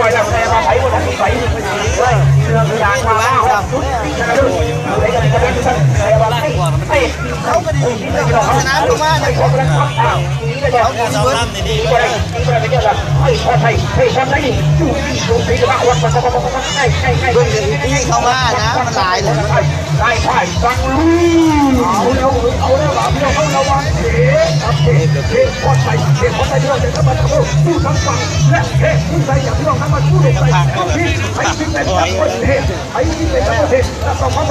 อยแล้วแต่มาไผ่หมดทั้งใส่เรื่องยางมาแล้วชุดที่จะดูอะไรกันจะเป็นอะไรบ้างไอ้เขาก็ดีชนะถูกมากเลยเขาเป็นเขาสองลำนี่ดีไอ้ชอไทยไอ้ชอไทยอยู่ที่ตรงนี้จะมาวัดมันใกล้ที่เขามานะมันหลายเลยไล่ไผ่สังลูเอาแล้วเอาระวังเฮ้คนไทยคนไทยที่เราจะทำมาทำผู้ทั้งฝั่งและเฮ้ผู้ไทยอย่างที่เราทำมาผู้ไทยไอ้ที่เป็นประเทศไอ้ที่เป็นประเทศแล้วก็มา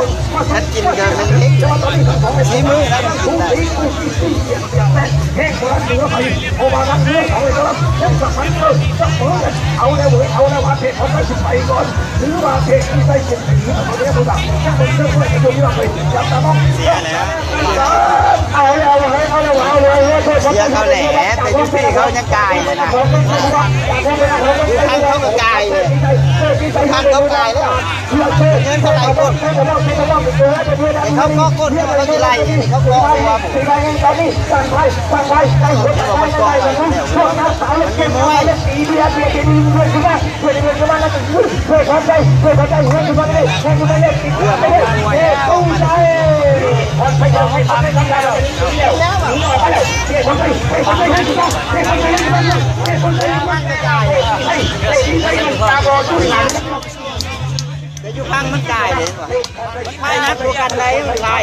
กินกันมันเล็กสีมือผู้ตีผู้ตีเฮ้คนละเหนือไปโอบารักเนื้อเอาเลยครับสักพันสักเมื่อเอาแล้วอาเทเขาได้สิบไปก่อนหรือว่าเทที่ได้สิบปีเขาเรียกว่าแค่คนเชื่อว่าจะอยู่ที่เราไปจับตามองเอาเลยเสียเขาแหล่แต่ยุพี่เขายังกายเลยนะทางเขาก็กายเลยทางเขากายแล้วเงินเท่าไหร่ก้นเขาก็ก้นเขาจะไล่เขาก็ตัวผมมันมวยแต่ยุพังมันกายเลยไม่นะตัวกันไรมันไล่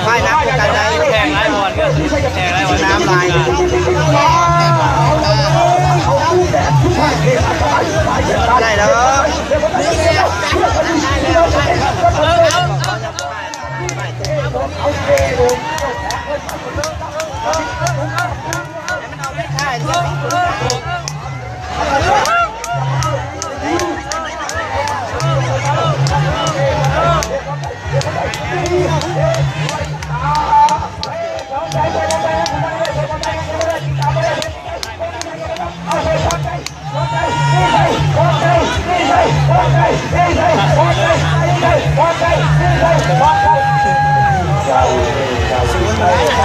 ไม่นะตัวกันไรแข่งไรบอลก็แข่งไรบอลน้ำลาย